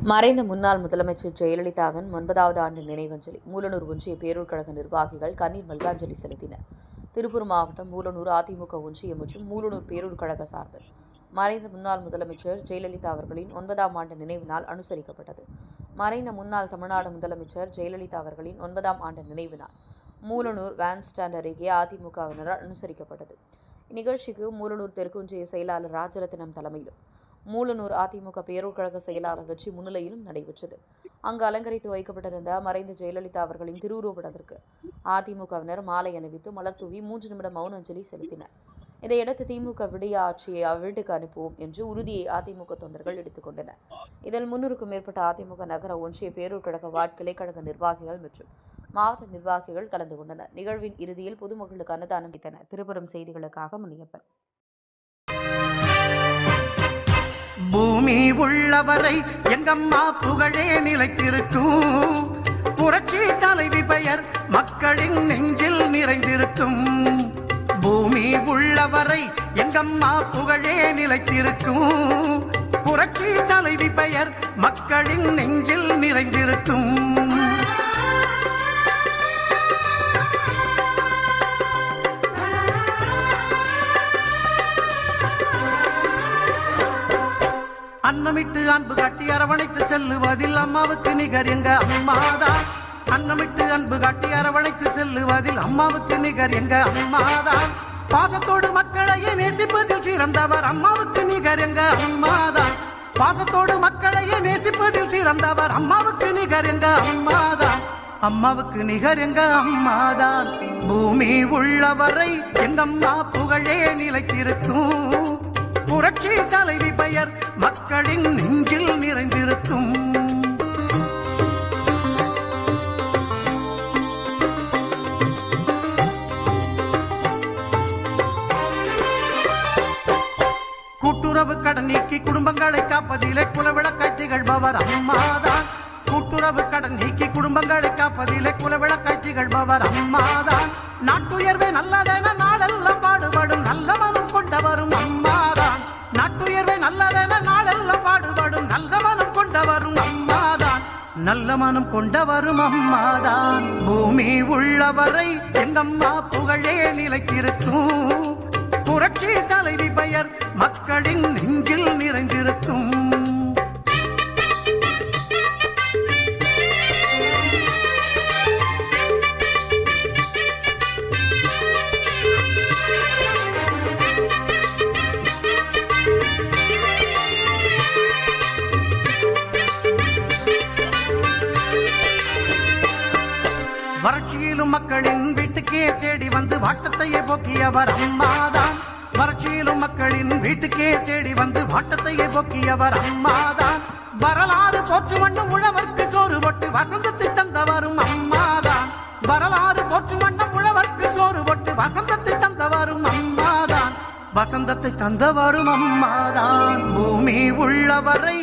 மறைந்த முன்னாள் முதலமைச்சர் ஜெயலலிதாவின் 9வது ஆண்டு நினைவஞ்சலி. மூலனூர் ஒன்றிய பேரூர் கழக நிர்வாகிகள் கண்ணீர் மல்காஞ்சலி செலுத்தினர். திருப்பூர் மாவட்டம் மூலனூர் அதிமுக ஒன்றியம் மற்றும் மூலனூர் பேரூர் கழக சார்பில் மறைந்த முன்னாள் முதலமைச்சர் ஜெயலலிதா அவர்களின் 9ஆம் ஆண்டு நினைவு நாள் அனுசரிக்கப்பட்டது. மறைந்த முன்னாள் தமிழ்நாடு முதலமைச்சர் ஜெயலலிதா அவர்களின் 9ஆம் ஆண்டு நினைவு நாள் மூலனூர் வேன் ஸ்டாண்ட் அருகே அதிமுகவினரால் அனுசரிக்கப்பட்டது. இந்நிகழ்ச்சிக்கு மூலனூர் தெற்கொன்றிய செயலாளர் ராஜரத்தினம் தலைமையிலும் மூலனூர் அதிமுக பேரூர் கழக செயலாளர் வெற்றி முன்னிலையிலும் நடைபெற்றது. அங்கு அலங்கரித்து வைக்கப்பட்டிருந்த மறைந்த ஜெயலலிதா அவர்களின் திருவுருவப்படத்திற்கு அதிமுகவினர் மாலை அணிவித்து மலர் தூவி 3 நிமிட மௌன அஞ்சலி செலுத்தினர். இதையடுத்து திமுக விடிய ஆட்சியை வீட்டுக்கு அனுப்புவோம் என்று உறுதியை அதிமுக தொண்டர்கள் எடுத்துக் கொண்டனர். இதில் 300க்கும் மேற்பட்ட அதிமுக நகர ஒன்றிய பேரூர் கழக வார்டு கிளைக்கழக நிர்வாகிகள் மற்றும் மாவட்ட நிர்வாகிகள் கலந்து கொண்டனர். நிகழ்வின் இறுதியில் பொதுமக்களுக்கு அன்னதானம் அளித்தனர். திருப்புரம் செய்திகளுக்காக முனியப்பன். பூமி உள்ளவரை எங்கம்மா புகழே நிலைத்திருக்கும். புரட்சி தலைவி பெயர் மக்களின் நெஞ்சில் நிறைந்திருக்கும். பூமி உள்ளவரை எங்கம்மா புகழே நிலைத்திருக்கும். புரட்சி தலைவி பெயர் மக்களின் நெஞ்சில் நிறைந்திருக்கும். அன்னமிட்டு அன்பு காட்டி அரவணைத்து செல்லுவதில் அம்மாவுக்கு நிகர் எங்க அம்மாதான். அன்னமிட்டு அன்பு காட்டி அரவணைத்து செல்லுவதில் அம்மாவுக்கு நிகர் எங்க அம்மாதான். பாசத்தோடு மக்களையே நேசிப்பதில் சிறந்தவர் அம்மாவுக்கு நிகர் எங்க அம்மாதான். பாசத்தோடு மக்களையே நேசிப்பதில் சிறந்தவர் அம்மாவுக்கு நிகர் எங்க அம்மாதான். அம்மாவுக்கு நிகர் எங்க அம்மாதான். பூமி உள்ளவரை எங்கம்மா புகழே நிலைத்திருக்கும். புரட்சி தலைவி பெயர் மக்களின் நெஞ்சில் நிறைந்திருக்கும். கூட்டுறவு கடன் நீக்கி குடும்பங்களை காப்பதிலே குலவிளக்காய் திகழ்பவர் அம்மாதான். கூட்டுறவு கடன் நீக்கி குடும்பங்களை காப்பதிலே குலவிளக்காய் திகழ்பவர் அம்மாதான். நாட்டுயர்வே நல்லதென நாளெல்லாம் பாடுபடும் நல்ல மனம் கொண்டவரும் அம்மாதான். நாட்டுயர்வே நல்லதென நாளெல்லாம் பாடுபடும் நல்ல மனம் கொண்டவரும் அம்மாதான். நல்ல மனம் கொண்டவரும் அம்மாதான். பூமி உள்ளவரை எங்கம்மா புகழே நிலைத்திருக்கும். புரட்சி தலைவி பெயர் மக்களின் நெஞ்சில் நிறைந்திருக்கும். வறட்சியிலும் மக்களின் வீட்டுக்கே தேடி வந்து வாட்டத்தையே போக்கியவர் அம்மாதான். வறட்சியிலும் மக்களின் வீட்டுக்கே தேடி வந்து வாட்டத்தையே போக்கியவர் அம்மாதான். வரலாறு போற்று வண்ணம் உழவர்க்கு சோறு போட்டு வசந்தத்தை தந்தவரும் அம்மாதான். வரலாறு போற்று வண்ணம் உழவர்க்கு சோறு போட்டு வசந்தத்தை தந்தவரும் அம்மாதான். வசந்தத்தை தந்தவரும் அம்மாதான். பூமி உள்ளவரை